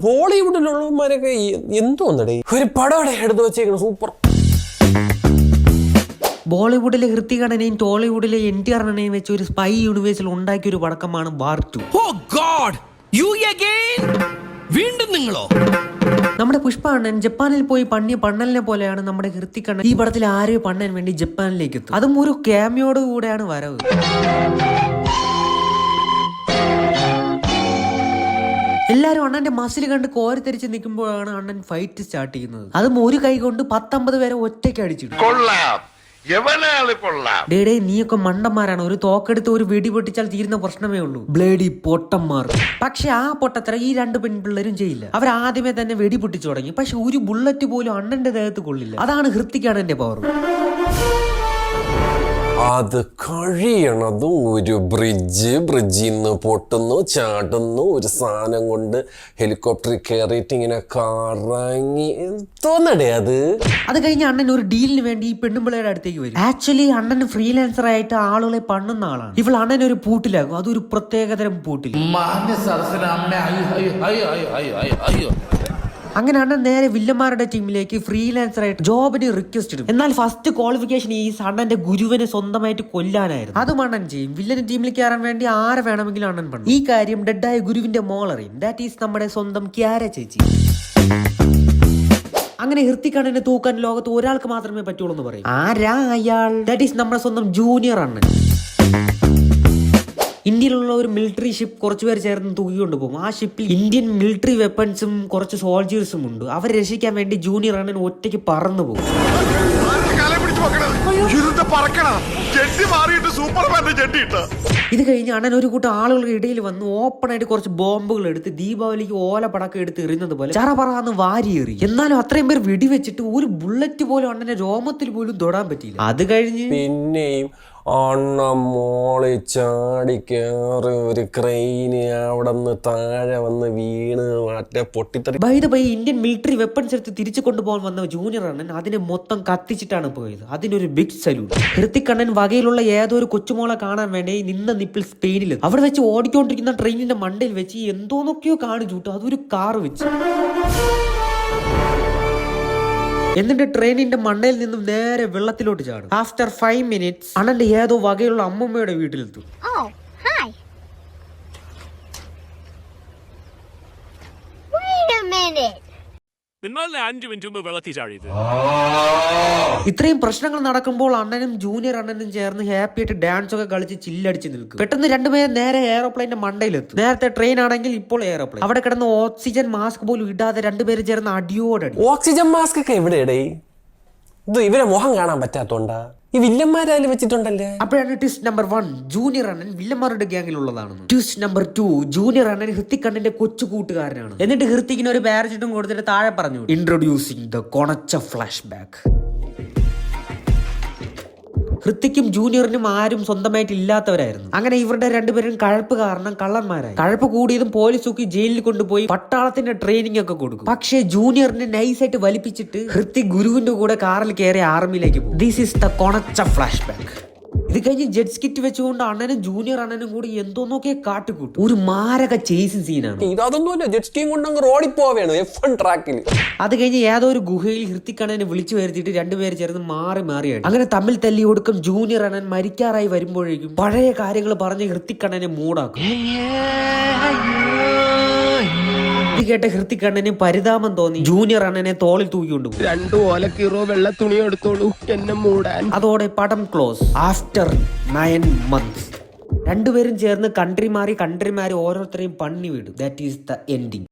ബോളിവുഡിലുള്ളവന്മാരൊക്കെ എന്തോന്നടേ ഒരു പടം എടുത്തു വെച്ചേക്കണം സൂപ്പർ. ബോളിവുഡിലെ ഹൃത്തികണ്ണനെയും ടോളിവുഡിലെ NTR വെച്ച് ഒരു സ്പൈ യൂണിവേഴ്സിൽ ഉണ്ടാക്കിയ ഒരു പടക്കമാണ് വാർ 2. വീണ്ടും നിങ്ങളോ? നമ്മുടെ പുഷ്പ അണ്ണൻ ജപ്പാനിൽ പോയി പണിയ പണ്ണലിനെ പോലെയാണ് നമ്മുടെ ഹൃത്തികണ്ണൻ ഈ പടത്തിൽ ആരെയോ പണ്ണാൻ വേണ്ടി ജപ്പാനിലേക്ക് എത്തും. അതും ഒരു ക്യാമിയോട് കൂടെയാണ് വരവ്. എല്ലാരും അണ്ണന്റെ മസിൽ കണ്ട് കോരിത്തരിച്ച് നിൽക്കുമ്പോഴാണ് അണ്ണൻ ഫൈറ്റ് സ്റ്റാർട്ട് ചെയ്യുന്നത്. അതും ഒരു കൈ കൊണ്ട് 19 പേരെ ഒറ്റയ്ക്ക് അടിച്ചിടും. ഡേഡേ നീയൊക്കെ മണ്ടന്മാരാണ്. ഒരു തോക്കെടുത്ത് ഒരു വെടി പൊട്ടിച്ചാൽ തീരുന്ന പ്രശ്നമേ ഉള്ളൂ. ബ്ലേഡി പൊട്ടന്മാർ. പക്ഷെ ആ പൊട്ടത്തര ഈ 2 പെൺപിള്ളേരും ചെയ്യില്ല. അവർ ആദ്യമേ തന്നെ വെടി പൊട്ടിച്ചു തുടങ്ങി. പക്ഷെ ഒരു ബുള്ളറ്റ് പോലും അണ്ണന്റെ ദേഹത്ത് കൊള്ളില്ല. അതാണ് ഹൃത്തിക്കാണ് എന്റെ പവർ. അത് കഴിയണതും ഒരു ബ്രിഡ്ജിൽ നിന്ന് പൊട്ടുന്നു, ചാടുന്നു, ഒരു സാധനം കൊണ്ട് ഹെലികോപ്റ്ററിൽ കയറിയിട്ട് ഇങ്ങനെ കറങ്ങി തോന്നടേ അത് കഴിഞ്ഞ് അണ്ണൻ ഒരു ഡീലിന് വേണ്ടി ഈ പെണ്ണുമ്പിള്ളയുടെ അടുത്തേക്ക് വരും. ആക്ച്വലി അണ്ണൻ ഫ്രീലാൻസർ ആയിട്ട് ആളുകളെ പണ്ണുന്ന ആളാണ്. ഇവൾ അണ്ണൻ ഒരു പൂട്ടിലാകും. അതൊരു പ്രത്യേകതരം പൂട്ടിൽ. അങ്ങനെ അണ്ണൻ നേരെ വില്ലന്മാരുടെ ടീമിലേക്ക് ഫ്രീലാൻസർ ആയിട്ട് ജോബിന് റിക്വസ്റ്റ് ഇടും. എന്നാൽ ഫസ്റ്റ് ക്വാളിഫിക്കേഷൻ ഈ അണ്ണന്റെ ഗുരുവിനെ സ്വന്തമായിട്ട് കൊല്ലാനായിരുന്നു. അതും അണ്ണൻ ചെയ്യും. വില്ലൻ ടീമിൽ കയറാൻ വേണ്ടി ആരെ വേണമെങ്കിലും അണ്ണൻ പണി. ഈ കാര്യം ഡെഡായ ഗുരുവിന്റെ മോളറിയും. ദാറ്റ് ഈസ് നമ്മുടെ സ്വന്തം ക്യാര ചേച്ചി. അങ്ങനെ ഹൃത്തികണ്ണനെ തൂക്കാൻ ലോകത്ത് ഒരാൾക്ക് മാത്രമേ പറ്റുള്ളൂ എന്ന് പറയും. ആരാ അയാൾ? ദാറ്റ് ഈസ് നമ്മുടെ സ്വന്തം ജൂനിയർ അണ്ണൻ. ഇന്ത്യയിലുള്ള ഒരു മിലിറ്ററി ഷിപ്പ് കുറച്ചുപേർ ചേർന്ന് തൂക്കിക്കൊണ്ട് പോകും. ആ ഷിപ്പിൽ ഇന്ത്യൻ മിലിറ്ററി വെപ്പൺസും കുറച്ച് സോൾജേഴ്സും ഉണ്ട്. അവരെ രക്ഷിക്കാൻ വേണ്ടി ജൂനിയർ അണ്ണൻ ഒറ്റയ്ക്ക് പറന്നു പോകും. ഇത് കഴിഞ്ഞ് അണ്ണൻ ഒരു കൂട്ടം ആളുകളുടെ ഇടയിൽ വന്ന് ഓപ്പൺ ആയിട്ട് കുറച്ച് ബോംബുകൾ എടുത്ത് ദീപാവലിക്ക് ഓല പടക്കം എടുത്ത് എറിയുന്നത് പോലെ ചറപറാന്ന് വാരി എറി. എന്നാലും അത്രയും പേർ വെടിവെച്ചിട്ട് ഒരു ബുള്ളറ്റ് പോലും അണ്ണന്റെ രോമത്തിൽ പോലും തൊടാൻ പറ്റിയില്ല. അത് കഴിഞ്ഞ് പിന്നെയും അണ്ണ മോളി ചാടി കയറി ഒരു ക്രെയിന് അവിടെ നിന്ന് താഴെ വന്ന് വീണ് മറ്റേ പൊട്ടിത്തെറി. By the by Indian military weapons എടുത്ത് തിരിച്ചു കൊണ്ടുപോകാൻ വന്ന ജൂനിയർ അണ്ണൻ അതിനെ മൊത്തം കത്തിച്ചിട്ടാണ് പോയത്. അതിനൊരു ബിഗ് സല്യൂട്ട്. ഹൃത്തികണ്ണൻ വകയിലുള്ള ഏതോ ഒരു കൊച്ചുമോളെ കാണാൻ വേണ്ടി നിന്ന നിപ്പിൾ സ്പെയിനിൽ അവിടെ വെച്ച് ഓടിക്കൊണ്ടിരിക്കുന്ന ട്രെയിനിന്റെ മണ്ടയിൽ വെച്ച് എന്തോന്നൊക്കെയോ കാണിച്ചു വിട്ടു. അതൊരു കാർ വെച്ച്. എന്നിട്ട് ട്രെയിനിന്റെ മണ്ടയിൽ നിന്നും നേരെ വെള്ളത്തിലോട്ട് ചാടും. ആഫ്റ്റർ 5 minutes അണ്ണന്റെ ഏതോ വകയുള്ള അമ്മമ്മയുടെ വീട്ടിലെത്തും. ഇത്രയും പ്രശ്നങ്ങൾ നടക്കുമ്പോൾ അണ്ണനും ജൂനിയർ അണ്ണനും ചേർന്ന് ഹാപ്പി ആയിട്ട് ഡാൻസ് ഒക്കെ കളിച്ച് ചില്ലടിച്ച് നിൽക്കും. പെട്ടെന്ന് രണ്ടുപേരും നേരെ എയറോപ്ലെയിന്റെ മണ്ടയിലെത്തും. നേരത്തെ ട്രെയിൻ ആണെങ്കിൽ ഇപ്പോൾ എയറോപ്ലെയിൻ. അവിടെ കിടന്ന് ഓക്സിജൻ മാസ്ക് പോലും ഇടാതെ രണ്ടുപേരും ചേർന്ന് അടിയോടടി. ഓക്സിജൻ മാസ്ക് ഒക്കെ എവിടെയടേ? ഇത് ഇവരെ മുഖം കാണാൻ പറ്റാത്തോണ്ടാ ഈ വില്ലന്മാരായാലും വെച്ചിട്ടുണ്ടല്ലേ. അപ്പോഴാണ് ട്വിസ്റ്റ് നമ്പർ 1 ജൂനിയർ അണ്ണൻ വില്ലന്മാരുടെ ഗ്യാങ്ങിലുള്ളതാണെന്ന്. ട്വിസ്റ്റ് നമ്പർ 2 ജൂനിയർ അണ്ണൻ ഹൃത്തികണ്ണന്റെ കൊച്ചു കൂട്ടുകാരനാണ്. എന്നിട്ട് ഹൃത്തിക്കിന് ഒരു പാരച്യൂട്ടും കൊടുത്തിട്ട് താഴെ പറഞ്ഞു, ഇൻട്രൊഡ്യൂസിംഗ് ദ കൊണച്ച ഫ്ലാഷ് ബാക്ക്. ഹൃത്തിക്കും ജൂനിയറിനും ആരും സ്വന്തമായിട്ട് ഇല്ലാത്തവരായിരുന്നു. അങ്ങനെ ഇവരുടെ രണ്ടുപേരും കഴപ്പ് കാരണം കള്ളന്മാരായി. കഴപ്പ് കൂടിയതും പോലീസ് തൂക്കി ജയിലിൽ കൊണ്ടുപോയി പട്ടാളത്തിന്റെ ട്രെയിനിങ് ഒക്കെ കൊടുക്കും. പക്ഷേ ജൂനിയറിനെ നൈസായിട്ട് വലിപ്പിച്ചിട്ട് ഹൃത്തിക് ഗുരുവിന്റെ കൂടെ കാറിൽ കയറി ആർമിയിലേക്ക് പോകും. ദിസ് ഈസ് ദ കൊണച്ച ഫ്ലാഷ് ബാക്ക്. ഇത് കഴിഞ്ഞ് ജെറ്റ് സ്കിറ്റ് വെച്ചുകൊണ്ട് അണ്ണനും ജൂനിയർ അണ്ണനും കൂടി എന്തോന്നൊക്കെ കാട്ടിക്കൂട്ടും. ഒരു മാരക ചേസിംഗ് സീനാണ്. അത് കഴിഞ്ഞ് ഏതോ ഒരു ഗുഹയിൽ ഹൃത്തിക് അണ്ണനെ വിളിച്ചു വരുത്തിയിട്ട് രണ്ടുപേര് ചേർന്ന് മാറി മാറിയാണ്. അങ്ങനെ തമ്മിൽ തല്ലി കൊടുക്കും. ജൂനിയർ അണ്ണൻ മരിക്കാറായി വരുമ്പോഴേക്കും പഴയ കാര്യങ്ങൾ പറഞ്ഞ് ഹൃത്തിക് അണ്ണനെ മൂടാക്കും. ഇത് കേട്ട ഹൃത്തിക് അണ്ണന് പരിതാപം തോന്നി ജൂനിയർ അണ്ണനെ തോളിൽ തൂക്കിക്കൊണ്ടുപോകും. 2 ഓലക്കീറോ വെള്ള തുണി എടുത്തോളൂ എന്നെ മൂടാൻ. അതോടെ പടം ക്ലോസ്. ആഫ്റ്റർ 9 months രണ്ടുപേരും ചേർന്ന് കൺട്രി മാറി ഓരോരുത്തരെയും പണി വിടും. That is the ending.